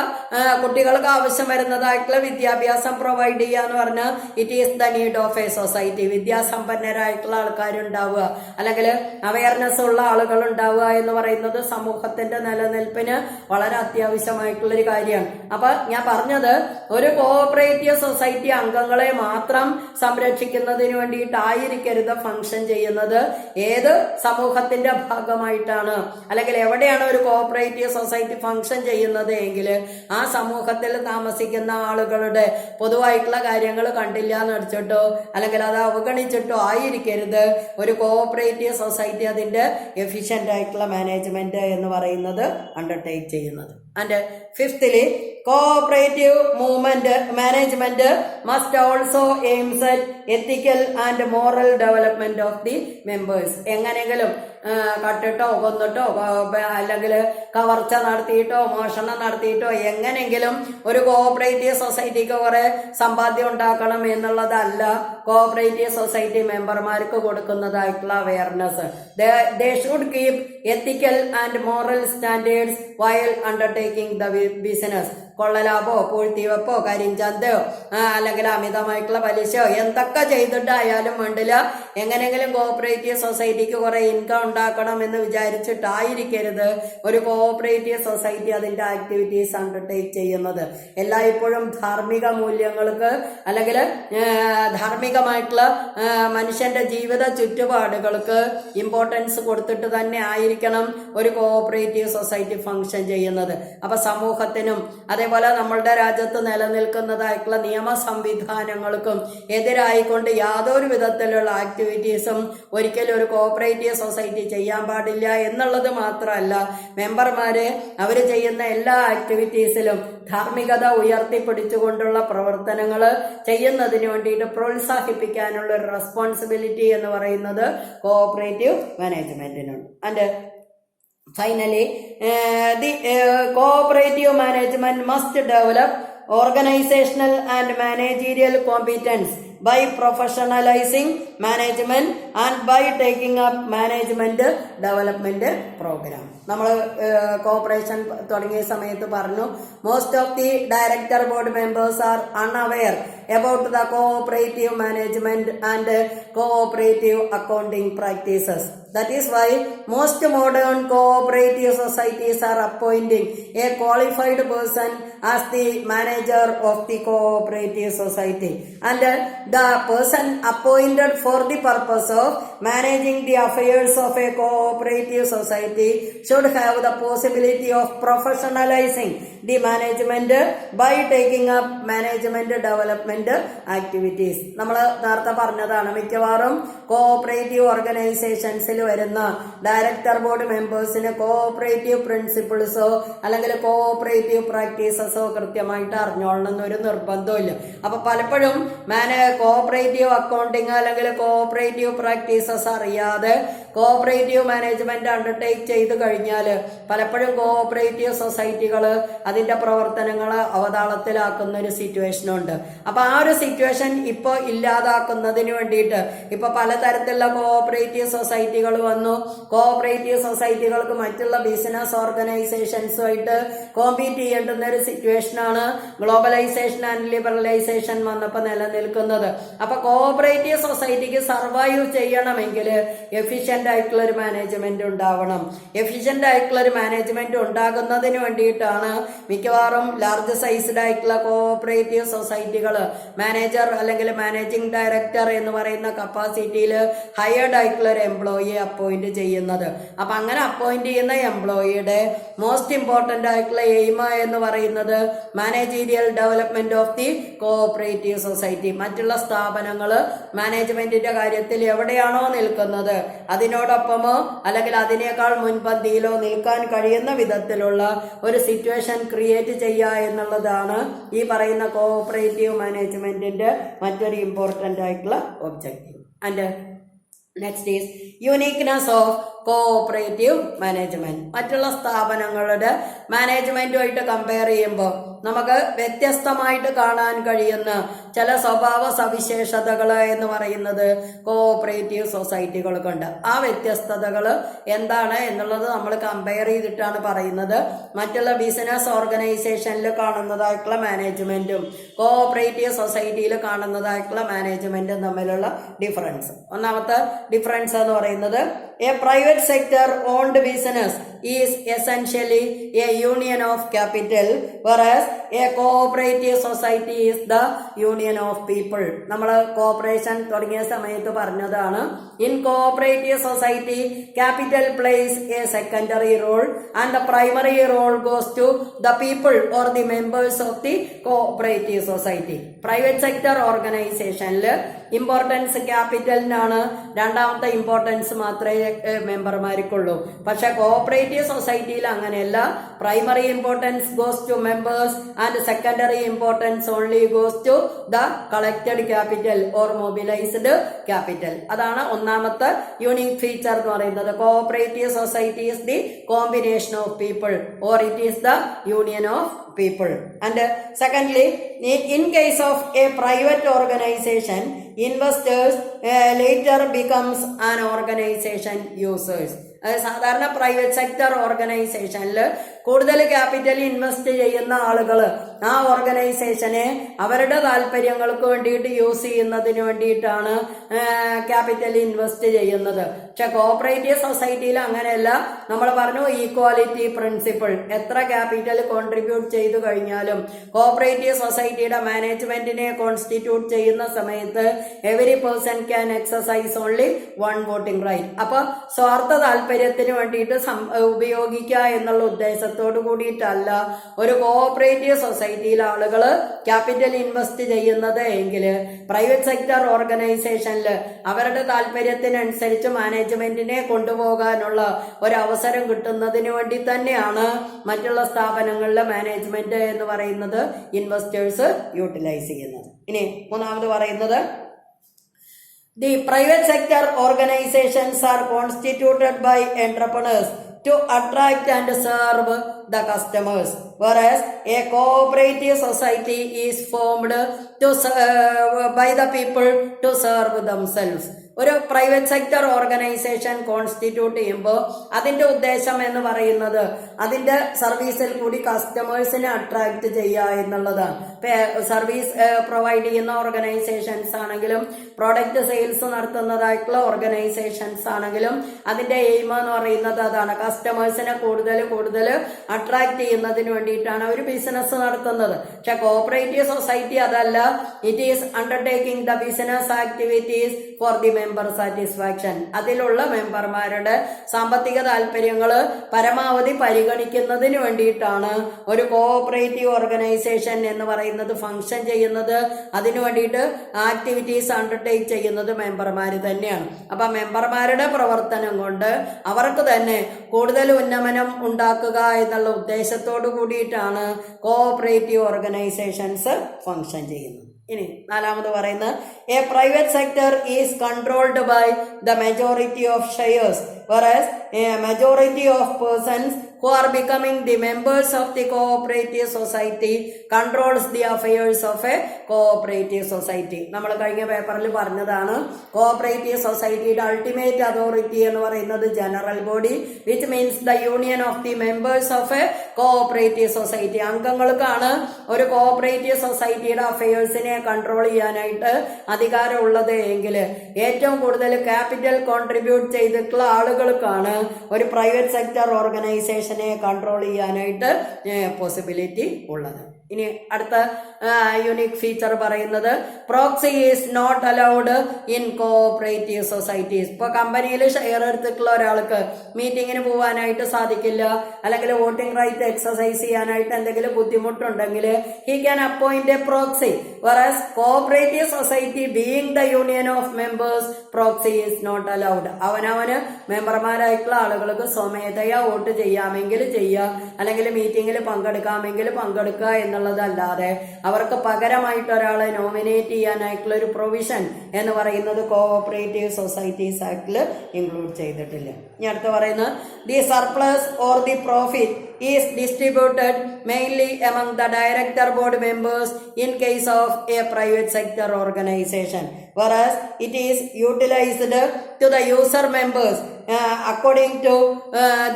കുട്ടികൾക്ക് ആവശ്യം വരുന്നതായിട്ടുള്ള വിദ്യാഭ്യാസം പ്രൊവൈഡ് ചെയ്യുക എന്ന് പറഞ്ഞാൽ it is the need of a society. വിദ്യാസമ്പന്നരായിട്ടുള്ള ആൾക്കാരുണ്ടാവുക അല്ലെങ്കിൽ അവയർനെസ് ഉള്ള ആളുകൾ ഉണ്ടാവുക എന്ന് പറയുന്നത് സമൂഹത്തിന്റെ നിലനിൽപ്പിന് വളരെ അത്യാവശ്യമായിട്ടുള്ളൊരു കാര്യമാണ്. അപ്പൊ ഞാൻ പറഞ്ഞത് ഒരു കോഓപ്പറേറ്റീവ് സൊസൈറ്റി അംഗങ്ങളെ മാത്രം സംരക്ഷിക്കുന്നതിന് വേണ്ടിയിട്ടായിരിക്കരുത് ഫംഗ്ഷൻ ചെയ്യുന്നത്. ഏത് സമൂഹത്തിന്റെ ഭാഗമായിട്ടാണ് അല്ലെങ്കിൽ എവിടെയാണ് ഒരു കോഓപ്പറേറ്റീവ് സൊസൈറ്റി ഫംഗ്ഷൻ ചെയ്യുന്നത് എങ്കിൽ ആ സമൂഹത്തിൽ താമസിക്കുന്ന ആളുകളുടെ പൊതുവായിട്ടുള്ള കാര്യങ്ങൾ കണ്ടില്ല എന്ന് വെച്ചിട്ടോ അല്ലെങ്കിൽ അത് അവഗണിച്ചിട്ടോ ആയിരിക്കരുത് ഒരു കോഓപ്പറേറ്റീവ് സൊസൈറ്റി അതിന്റെ എഫിഷ്യന്റ് ആയിട്ടുള്ള മാനേജ്മെന്റ് എന്ന് പറയുന്നത് അണ്ടർടേക്ക് ചെയ്യുന്നത്. ആൻഡ് ഫിഫ്തില് cooperative movement management must also aims at ethical and moral development of the members. എങ്ങനെയെങ്കിലും കട്ടിട്ടോ കൊന്നിട്ടോ അല്ലെങ്കിൽ കവർച്ച നടത്തിയിട്ടോ മോഷണം നടത്തിയിട്ടോ എങ്ങനെയെങ്കിലും ഒരു കോഓപ്പറേറ്റീവ് സൊസൈറ്റിക്ക് കുറെ സമ്പാദ്യം ഉണ്ടാക്കണം എന്നുള്ളതല്ല കോഓപ്പറേറ്റീവ് സൊസൈറ്റി മെമ്പർമാർക്ക് കൊടുക്കുന്നതായിട്ടുള്ള awareness. They should keep ethical and moral standards while undertaking the business. കൊള്ളലാഭോ പൂഴ്ത്തിവെപ്പോ കരിഞ്ചന്തയോ അല്ലെങ്കിൽ അമിതമായിട്ടുള്ള പലിശയോ എന്തൊക്കെ ചെയ്തിട്ടായാലും വേണ്ടില്ല എങ്ങനെയെങ്കിലും കോഓപ്പറേറ്റീവ് സൊസൈറ്റിക്ക് കുറെ ഇൻകം ഉണ്ടാക്കണം എന്ന് വിചാരിച്ചിട്ടായിരിക്കരുത് ഒരു കോഓപ്പറേറ്റീവ് സൊസൈറ്റി അതിന്റെ ആക്ടിവിറ്റീസ് അണ്ടർടേക്ക് ചെയ്യുന്നത്. എല്ലായ്പ്പോഴും ധാർമ്മിക മൂല്യങ്ങൾക്ക് അല്ലെങ്കിൽ ധാർമ്മികമായിട്ടുള്ള മനുഷ്യന്റെ ജീവിത ചുറ്റുപാടുകൾക്ക് ഇമ്പോർട്ടൻസ് കൊടുത്തിട്ട് തന്നെ ആയിരിക്കണം ഒരു കോഓപ്പറേറ്റീവ് സൊസൈറ്റി ഫംഗ്ഷൻ ചെയ്യുന്നത്. അപ്പൊ സമൂഹത്തിനും അതേപോലെ നമ്മളുടെ രാജ്യത്ത് നിലനിൽക്കുന്നതായിട്ടുള്ള നിയമ സംവിധാനങ്ങൾക്കും എതിരായിക്കൊണ്ട് യാതൊരു വിധത്തിലുള്ള ആക്ടിവിറ്റീസും ഒരിക്കലും ഒരു കോഓപ്പറേറ്റീവ് സൊസൈറ്റി ചെയ്യാൻ പാടില്ല എന്നുള്ളത് മാത്രമല്ല മെമ്പർമാരെ അവർ ചെയ്യുന്ന എല്ലാ ആക്ടിവിറ്റീസിലും ധാർമ്മികത ഉയർത്തിപ്പിടിച്ചുകൊണ്ടുള്ള പ്രവർത്തനങ്ങൾ ചെയ്യുന്നതിന് വേണ്ടിയിട്ട് പ്രോത്സാഹിപ്പിക്കാനുള്ള ഒരു റെസ്പോൺസിബിലിറ്റി എന്ന് പറയുന്നത് കോഓപ്പറേറ്റീവ് മാനേജ്മെന്റിനുണ്ട്. And finally, the cooperative management must develop organizational and managerial competence by professionalizing management and by taking up management development program. നമ്മൾ കോർപ്പറേഷൻ തുടങ്ങിയ സമയത്ത് പറഞ്ഞു most of the director board members are unaware about the cooperative management and cooperative accounting practices. That is why most modern cooperative societies are appointing a qualified person as the manager of the cooperative society, and the person appointed for the purpose of managing the affairs of a cooperative society should have the possibility of professionalizing the management by taking up management development activities. നമ്മൾ നേരത്തെ പറഞ്ഞതാണ് മിക്കവാറും cooperative ഓർഗനൈസേഷൻസിൽ വരുന്ന director board മെമ്പേഴ്സിന് cooperative പ്രിൻസിപ്പിൾസോ അല്ലെങ്കിൽ cooperative പ്രാക്ടീസസോ കൃത്യമായിട്ട് അറിഞ്ഞോളണം എന്നൊരു നിർബന്ധമില്ല. അപ്പൊ പലപ്പോഴും കോഓപ്പറേറ്റീവ് അക്കൗണ്ടിങ് അല്ലെങ്കിൽ കോഓപ്പറേറ്റീവ് പ്രാക്ടീസസ് അറിയാതെ കോഓപ്പറേറ്റീവ് മാനേജ്മെന്റ് അണ്ടർടേക്ക് ചെയ്ത് കഴിഞ്ഞാൽ പലപ്പോഴും കോഓപ്പറേറ്റീവ് സൊസൈറ്റികൾ അതിന്റെ പ്രവർത്തനങ്ങൾ അവതാളത്തിലാക്കുന്ന ഒരു സിറ്റുവേഷനുണ്ട്. അപ്പൊ ആ ഒരു സിറ്റുവേഷൻ ഇപ്പൊ ഇല്ലാതാക്കുന്നതിന് വേണ്ടിയിട്ട് ഇപ്പൊ പലതരത്തിലുള്ള കോഓപ്പറേറ്റീവ് സൊസൈറ്റികൾ വന്നു. കോഓപ്പറേറ്റീവ് സൊസൈറ്റികൾക്ക് മറ്റുള്ള ബിസിനസ് ഓർഗനൈസേഷൻസുമായിട്ട് കോമ്പീറ്റ് ചെയ്യേണ്ടുന്ന ഒരു സിറ്റുവേഷനാണ് ഗ്ലോബലൈസേഷൻ ആൻഡ് ലിബറലൈസേഷൻ വന്നപ്പോൾ നിലനിൽക്കുന്നത്. അപ്പൊ കോഓപ്പറേറ്റീവ് സൊസൈറ്റിക്ക് സർവൈവ് ചെയ്യണമെങ്കിൽ എഫിഷ്യന്റ് ആയിട്ടുള്ള ഒരു മാനേജ്മെന്റ് ഉണ്ടാവണം. എഫിഷ്യന്റ് ആയിട്ടുള്ള ഒരു മാനേജ്മെന്റ് ഉണ്ടാകുന്നതിന് വേണ്ടിയിട്ടാണ് മിക്കവാറും ലാർജ് സൈസ്ഡ് ആയിട്ടുള്ള കോഓപ്പറേറ്റീവ് സൊസൈറ്റികൾ മാനേജർ അല്ലെങ്കിൽ മാനേജിംഗ് ഡയറക്ടർ എന്ന് പറയുന്ന കപ്പാസിറ്റിയിൽ ഹയർഡ് ആയിട്ടുള്ള ഒരു എംപ്ലോയിയെ അപ്പോയിന്റ് ചെയ്യുന്നത്. അപ്പൊ അങ്ങനെ അപ്പോയിന്റ് ചെയ്യുന്ന എംപ്ലോയിയുടെ മോസ്റ്റ് ഇമ്പോർട്ടന്റ് ആയിട്ടുള്ള എയിം എന്ന് പറയുന്നത് managerial development of the cooperative society. മറ്റുള്ള സ്ഥാപനങ്ങൾ മാനേജ്മെന്റിന്റെ കാര്യത്തിൽ എവിടെയാണോ നിൽക്കുന്നത് അതിനോടൊപ്പമോ അല്ലെങ്കിൽ അതിനേക്കാൾ മുൻപന്തിയിലോ നിൽക്കാൻ കഴിയുന്ന വിധത്തിലുള്ള ഒരു സിറ്റുവേഷൻ ക്രിയേറ്റ് ചെയ്യുക എന്നുള്ളതാണ് ഈ പറയുന്ന കോഓപ്പറേറ്റീവ് മാനേജ്മെന്റിന്റെ മറ്റൊരു ഇമ്പോർട്ടന്റ് ആയിട്ടുള്ള objective. And next is uniqueness of cooperative management. മറ്റുള്ള സ്ഥാപനങ്ങളുടെ മാനേജ്മെന്റുമായിട്ട് കമ്പയർ ചെയ്യുമ്പോൾ നമുക്ക് വ്യത്യസ്തമായിട്ട് കാണാൻ കഴിയുന്ന ചില സ്വഭാവ സവിശേഷതകൾ എന്ന് പറയുന്നത് കോഓപ്പറേറ്റീവ് സൊസൈറ്റികൾക്കുണ്ട്. ആ വ്യത്യസ്തതകൾ എന്താണ് എന്നുള്ളത് നമ്മൾ കമ്പയർ ചെയ്തിട്ടാണ് പറയുന്നത്. മറ്റുള്ള ബിസിനസ് ഓർഗനൈസേഷനിൽ കാണുന്നതായിട്ടുള്ള മാനേജ്മെന്റും കോഓപ്പറേറ്റീവ് സൊസൈറ്റിയിൽ കാണുന്നതായിട്ടുള്ള മാനേജ്മെന്റും തമ്മിലുള്ള ഡിഫറൻസ്. ഒന്നാമത്തെ ഡിഫറൻസ് എന്ന് പറയുന്നത് a private sector owned business is essentially A union of capital whereas a cooperative society is the union of people. നമ്മൾ കോർപ്പറേഷൻ തുടങ്ങിയ സമയത്ത് പറഞ്ഞതാണ്. In cooperative society capital plays a secondary role and the primary role goes to the people or the members of the cooperative society. Private sector ഓർഗനൈസേഷനിൽ importance ക്യാപിറ്റലിനാണ്, രണ്ടാമത്തെ importance മാത്രമേ മെമ്പർമാർക്കുള്ളൂ. പക്ഷെ കോഓപ്പറേറ്റീവ് സൊസൈറ്റിയിൽ അങ്ങനെയല്ല. Primary importance goes to members and secondary importance only goes to the collected capital or mobilised capital. അതാണ് ഒന്നാമത്തെ യൂണിക് ഫീച്ചർ എന്ന് പറയുന്നത്. Cooperative society is the combination of people or it is the union of people. And secondly, in case of a private organization, investors later becomes an organization users. സാധാരണ private sector ഓർഗനൈസേഷനിൽ കൂടുതൽ capital invest ചെയ്യുന്ന ആളുകൾ ആ ഓർഗനൈസേഷനെ അവരുടെ താല്പര്യങ്ങൾക്ക് വേണ്ടിയിട്ട് യൂസ് ചെയ്യുന്നതിന് വേണ്ടിയിട്ടാണ് ക്യാപിറ്റൽ ഇൻവെസ്റ്റ് ചെയ്യുന്നത്. പക്ഷെ കോഓപ്പറേറ്റീവ് സൊസൈറ്റിയിൽ അങ്ങനെയല്ല. നമ്മൾ പറഞ്ഞു ഈക്വാലിറ്റി പ്രിൻസിപ്പിൾ. എത്ര ക്യാപിറ്റൽ കോൺട്രിബ്യൂട്ട് ചെയ്തു കഴിഞ്ഞാലും കോഓപ്പറേറ്റീവ് സൊസൈറ്റിയുടെ മാനേജ്മെന്റിനെ കോൺസ്റ്റിറ്റ്യൂട്ട് ചെയ്യുന്ന സമയത്ത് every person can exercise only one voting right. അപ്പൊ സ്വാർത്ഥ താല്പര്യത്തിന് വേണ്ടിയിട്ട് ഉപയോഗിക്കുക എന്നുള്ള ഉദ്ദേശത്തോട് കൂടിയിട്ടല്ല ഒരു കോഓപ്പറേറ്റീവ് സൊസൈറ്റിയിൽ ആളുകൾ ക്യാപിറ്റൽ ഇൻവെസ്റ്റ് ചെയ്യുന്നത് എങ്കിൽ പ്രൈവറ്റ് സെക്ടർ ഓർഗനൈസേഷനിൽ അവരുടെ താല്പര്യത്തിനനുസരിച്ച് മാനേജ്മെന്റിനെ കൊണ്ടുപോകാനുള്ള ഒരു അവസരം കിട്ടുന്നതിന് വേണ്ടി തന്നെയാണ് മറ്റുള്ള സ്ഥാപനങ്ങളിലെ മാനേജ്മെന്റ് എന്ന് പറയുന്നത് ഇൻവെസ്റ്റേഴ്സ് യൂട്ടിലൈസ് ചെയ്യുന്നത്. ഇനി മൂന്നാമത് പറയുന്നത് the private sector organizations are constituted by entrepreneurs to attract and serve the customers, whereas a cooperative society is formed to by the people to serve themselves. ഒരു പ്രൈവറ്റ് സെക്ടർ ഓർഗനൈസേഷൻ കോൺസ്റ്റിറ്റ്യൂട്ട് ചെയ്യുമ്പോൾ അതിന്റെ ഉദ്ദേശം എന്ന് പറയുന്നത് അതിന്റെ സർവീസിൽ കൂടി കസ്റ്റമേഴ്സിനെ അട്രാക്ട് ചെയ്യുക എന്നുള്ളതാണ്. സർവീസ് പ്രൊവൈഡ് ചെയ്യുന്ന ഓർഗനൈസേഷൻസ് ആണെങ്കിലും പ്രോഡക്റ്റ് സെയിൽസ് നടത്തുന്നതായിട്ടുള്ള ഓർഗനൈസേഷൻസ് ആണെങ്കിലും അതിന്റെ എയിം എന്ന് പറയുന്നത് അതാണ്. കസ്റ്റമേഴ്സിനെ കൂടുതൽ അട്രാക്ട് ചെയ്യുന്നതിന് വേണ്ടിയിട്ടാണ് ഒരു ബിസിനസ് നടത്തുന്നത്. പക്ഷെ കോഓപ്പറേറ്റീവ് സൊസൈറ്റി അതല്ല. It is undertaking the business activities for the member satisfaction. അതിലുള്ള മെമ്പർമാരുടെ സാമ്പത്തിക താല്പര്യങ്ങൾ പരമാവധി പരിഗണിക്കുന്നതിന് വേണ്ടിയിട്ടാണ് ഒരു കോഓപ്പറേറ്റീവ് ഓർഗനൈസേഷൻ എന്ന് പറയുന്നത് ഫംഗ്ഷൻ ചെയ്യുന്നത്. അതിനു വേണ്ടിയിട്ട് ആക്ടിവിറ്റീസ് അണ്ടർടേക്ക് ചെയ്യുന്നത് മെമ്പർമാർ തന്നെയാണ്. അപ്പൊ മെമ്പർമാരുടെ പ്രവർത്തനം കൊണ്ട് അവർക്ക് തന്നെ കൂടുതൽ ഉന്നമനം ഉണ്ടാക്കുക എന്നുള്ള ഉദ്ദേശത്തോടു കൂടിയിട്ടാണ് കോഓപ്പറേറ്റീവ് ഓർഗനൈസേഷൻസ് ഫംഗ്ഷൻ ചെയ്യുന്നത്. ഇനി നാലാമത് പറയുന്നത് a private sector is controlled by the majority of shares whereas a majority of persons who are becoming the members of the cooperative society controls the affairs of a cooperative society. നമ്മൾ കഴിഞ്ഞ പേപ്പറിൽ പറഞ്ഞതാണ് cooperative സൊസൈറ്റിയുടെ ultimate authority എന്ന് പറയുന്നത് general body which means the union of the members of a cooperative society. അംഗങ്ങൾക്കാണ് ഒരു cooperative സൊസൈറ്റിയുടെ അഫയേഴ്സിനെ കൺട്രോൾ ചെയ്യാനായിട്ട് അധികാരമുള്ളത് എങ്കിൽ ഏറ്റവും കൂടുതൽ ക്യാപിറ്റൽ കോൺട്രിബ്യൂട്ട് ചെയ്തിട്ടുള്ള ആളുകൾക്കാണ് ഒരു പ്രൈവറ്റ് സെക്ടർ ഓർഗനൈസേഷനെ കൺട്രോൾ ചെയ്യാനായിട്ട് പോസിബിലിറ്റി ഉള്ളത്. ഇനി അടുത്ത യൂണിക് ഫീച്ചർ പറയുന്നത് proxy is not allowed in cooperative societies. ഇപ്പൊ കമ്പനിയിൽ ഷെയർ എടുത്തിട്ടുള്ള ഒരാൾക്ക് മീറ്റിങ്ങിന് പോകാനായിട്ട് സാധിക്കില്ല, അല്ലെങ്കിൽ വോട്ടിംഗ് റൈറ്റ് എക്സസൈസ് ചെയ്യാനായിട്ട് എന്തെങ്കിലും ബുദ്ധിമുട്ടുണ്ടെങ്കിൽ he can appoint a proxy. whereas cooperative society being the union of members proxy is not allowed. അവനവന് മെമ്പർമാരായിട്ടുള്ള ആളുകൾക്ക് സ്വമേധയാ വോട്ട് ചെയ്യാമെങ്കിൽ ചെയ്യാം. അല്ലെങ്കിൽ മീറ്റിങ്ങിൽ പങ്കെടുക്കാമെങ്കിൽ പങ്കെടുക്കുക എന്നുള്ളതല്ലാതെ അവർക്ക് പകരമായിട്ട് ഒരാളെ നോമിനേറ്റ് ചെയ്യാനായിട്ടുള്ള ഒരു പ്രൊവിഷൻ എന്ന് പറയുന്നത് കോഓപ്പറേറ്റീവ് സൊസൈറ്റീസ് ആക്ടിൽ ഇൻക്ലൂഡ് ചെയ്തിട്ടില്ല. ഇനി അടുത്ത് പറയുന്നത് the surplus or the profit is distributed mainly among the director board members in case of a private sector organization, whereas it is utilized to the user members according to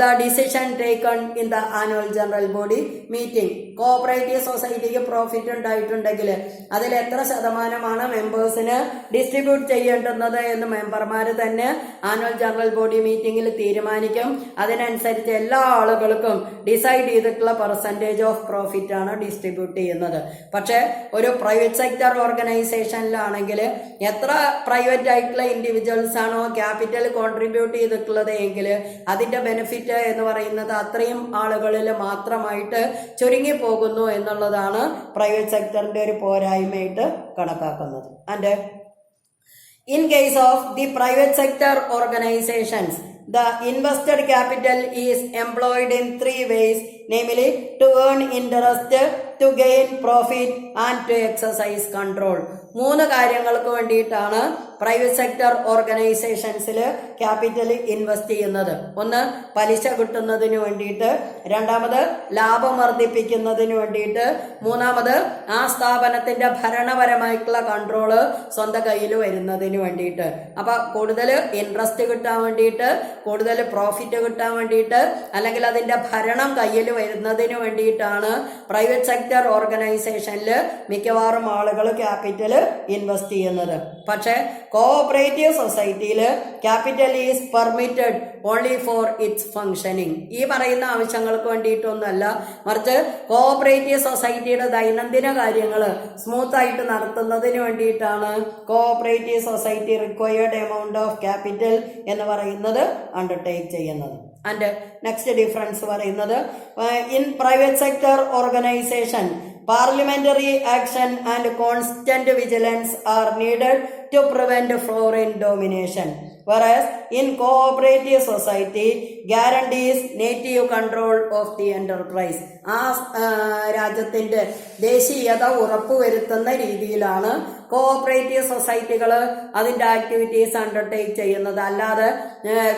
the decision taken in the annual general body meeting. Cooperative സൊസൈറ്റിക്ക് profit ഉണ്ടായിട്ടുണ്ടെങ്കിൽ അതിൽ എത്ര ശതമാനമാണ് മെമ്പേഴ്സിന് distribute ചെയ്യേണ്ടുന്നത് എന്ന് മെമ്പർമാർ തന്നെ annual general body മീറ്റിംഗിൽ തീരുമാനിക്കും. അതിനനുസരിച്ച് എല്ലാ ആളുകൾക്കും ഡിസൈഡ് ചെയ്തിട്ടുള്ള പെർസെൻറ്റേജ് ഓഫ് പ്രോഫിറ്റ് ആണ് ഡിസ്ട്രിബ്യൂട്ട് ചെയ്യുന്നത്. പക്ഷേ ഒരു പ്രൈവറ്റ് സെക്ടർ ഓർഗനൈസേഷനിലാണെങ്കിൽ എത്ര പ്രൈവറ്റ് ആയിട്ടുള്ള ഇൻഡിവിജ്വൽസ് ആണോ ക്യാപിറ്റൽ കോൺട്രിബ്യൂട്ട് ചെയ്തിട്ടുള്ളത് എങ്കിൽ അതിന്റെ ബെനിഫിറ്റ് എന്ന് പറയുന്നത് അത്രയും ആളുകളിൽ മാത്രമായിട്ട് ചുരുങ്ങി പോകുന്നു എന്നുള്ളതാണ് പ്രൈവറ്റ് സെക്ടറിന്റെ ഒരു പോരായ്മയായിട്ട് കണക്കാക്കുന്നത്. And in case of the private sector organizations, the invested capital is employed in three ways, namely to earn interest, to gain profit and to exercise control. മൂന്ന് കാര്യങ്ങൾക്ക് വേണ്ടിയിട്ടാണ് പ്രൈവറ്റ് സെക്ടർ ഓർഗനൈസേഷൻസിൽ ക്യാപിറ്റൽ ഇൻവെസ്റ്റ് ചെയ്യുന്നത്. ഒന്ന് പലിശ കിട്ടുന്നതിന് വേണ്ടിയിട്ട്, രണ്ടാമത് ലാഭം വർദ്ധിപ്പിക്കുന്നതിന് വേണ്ടിയിട്ട്, മൂന്നാമത് ആ സ്ഥാപനത്തിന്റെ ഭരണപരമായിട്ടുള്ള കൺട്രോള് സ്വന്തം കയ്യിൽ വരുന്നതിന് വേണ്ടിയിട്ട്. അപ്പൊ കൂടുതൽ ഇൻട്രസ്റ്റ് കിട്ടാൻ വേണ്ടിയിട്ട്, കൂടുതൽ പ്രോഫിറ്റ് കിട്ടാൻ വേണ്ടിയിട്ട്, അല്ലെങ്കിൽ അതിന്റെ ഭരണം കയ്യിൽ വരുന്നതിന് വേണ്ടിയിട്ടാണ് പ്രൈവറ്റ് സെക്ടർ ഓർഗനൈസേഷനിൽ മിക്കവാറും ആളുകൾ ക്യാപിറ്റൽ ഇൻവെസ്റ്റ് ചെയ്യുന്നത്. പക്ഷെ കോഓപ്പറേറ്റീവ് സൊസൈറ്റിയിൽ capital is permitted only for its functioning. ഈ പറയുന്ന ആവശ്യങ്ങൾക്ക് വേണ്ടിയിട്ടൊന്നുമല്ല, മറിച്ച് കോഓപ്പറേറ്റീവ് സൊസൈറ്റിയുടെ ദൈനംദിന കാര്യങ്ങൾ സ്മൂത്ത് ആയിട്ട് നടത്തുന്നതിന് വേണ്ടിയിട്ടാണ് cooperative society required amount of capital എന്ന് പറയുന്നത് അണ്ടർടേക്ക് ചെയ്യുന്നത്. ആൻഡ് നെക്സ്റ്റ് ഡിഫറൻസ് പറയുന്നത് in private sector organisation parliamentary action and constant vigilance are needed to prevent foreign domination, whereas in cooperative society guarantees native control of the enterprise. ആ രാജ്യത്തിന്റെ ദേശീയത ഉറപ്പുവരുത്തുന്ന രീതിയിലാണ് cooperative സൊസൈറ്റികൾ അതിന്റെ ആക്ടിവിറ്റീസ് അണ്ടർടേക്ക് ചെയ്യുന്നത്. അല്ലാതെ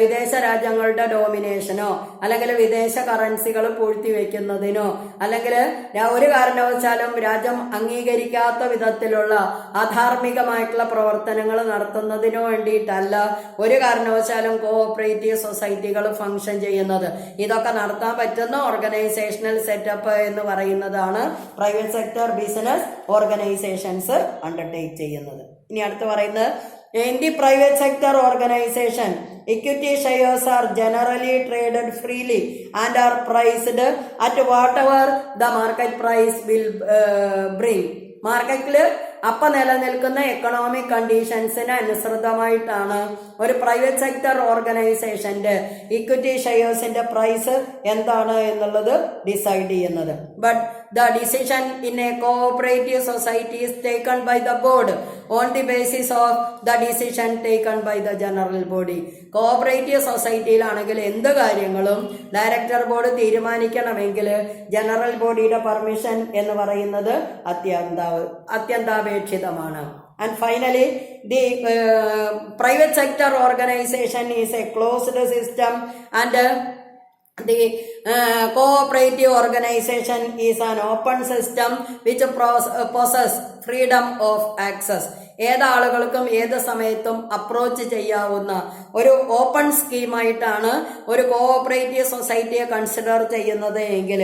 വിദേശ രാജ്യങ്ങളുടെ ഡോമിനേഷനോ അല്ലെങ്കിൽ വിദേശ കറൻസികൾ പൂഴ്ത്തിവെക്കുന്നതിനോ അല്ലെങ്കിൽ ഒരു കാരണവശാലും രാജ്യം അംഗീകരിക്കാത്ത വിധത്തിലുള്ള അധാർമികമായിട്ടുള്ള പ്രവർത്തനങ്ങൾ നടത്തുന്നതിനോ വേണ്ടിയിട്ടല്ല ഒരു കാരണവശാലും കോഓപ്പറേറ്റീവ് സൊസൈറ്റികൾ ഫംഗ്ഷൻ ചെയ്യുന്നത്. ഇതൊക്കെ നടത്താൻ പറ്റുന്ന ഓർഗനൈസേഷണൽ സെറ്റപ്പ് എന്ന് പറയുന്നതാണ് private sector business organisations undertake ചെയ്യുന്നത്. ഇനി അടുത്ത് പറയുന്നത് in the private sector organization, equity shares are generally traded freely and are priced at whatever the market price will bring. മാർക്കറ്റില് അപ്പൊ നിലനിൽക്കുന്ന എക്കണോമിക് കണ്ടീഷൻസിന് അനുസൃതമായിട്ടാണ് ഒരു പ്രൈവറ്റ് സെക്ടർ ഓർഗനൈസേഷന്റെ ഇക്വിറ്റി ഷെയർസിന്റെ പ്രൈസ് എന്താണ് എന്നുള്ളത് ഡിസൈഡ് ചെയ്യുന്നത്. But the decision in a cooperative society is taken by the board on the basis of the decision taken by the general body. Cooperative സൊസൈറ്റിയിലാണെങ്കിൽ എന്ത് കാര്യങ്ങളും ഡയറക്ടർ ബോർഡ് തീരുമാനിക്കണമെങ്കിൽ general ബോഡിയുടെ permission എന്ന് പറയുന്നത് അത്യന്താപേക്ഷിതമാണ്. And finally, the private sector organization is a closed system and the cooperative organization is an open system which possesses freedom of access. ഏതാളുകൾക്കും ഏത് സമയത്തും അപ്രോച്ച് ചെയ്യാവുന്ന ഒരു ഓപ്പൺ സ്കീമായിട്ടാണ് ഒരു കോഓപ്പറേറ്റീവ് സൊസൈറ്റിയെ കൺസിഡർ ചെയ്യുന്നത് എങ്കിൽ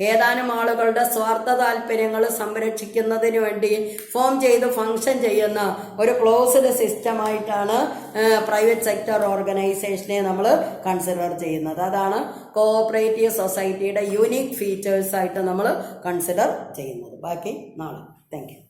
ഏതാനും ആളുകളുടെ സ്വാർത്ഥ താല്പര്യങ്ങൾ സംരക്ഷിക്കുന്നതിന് വേണ്ടി ഫോം ചെയ്ത് ഫംഗ്ഷൻ ചെയ്യുന്ന ഒരു ക്ലോസ്ഡ് സിസ്റ്റമായിട്ടാണ് പ്രൈവറ്റ് സെക്ടർ ഓർഗനൈസേഷനെ നമ്മൾ കൺസിഡർ ചെയ്യുന്നത്. അതാണ് കോഓപ്പറേറ്റീവ് സൊസൈറ്റിയുടെ യൂണിക് ഫീച്ചേഴ്സ് ആയിട്ട് നമ്മൾ കൺസിഡർ ചെയ്യുന്നത്. ബാക്കി നാളെ. Thank you.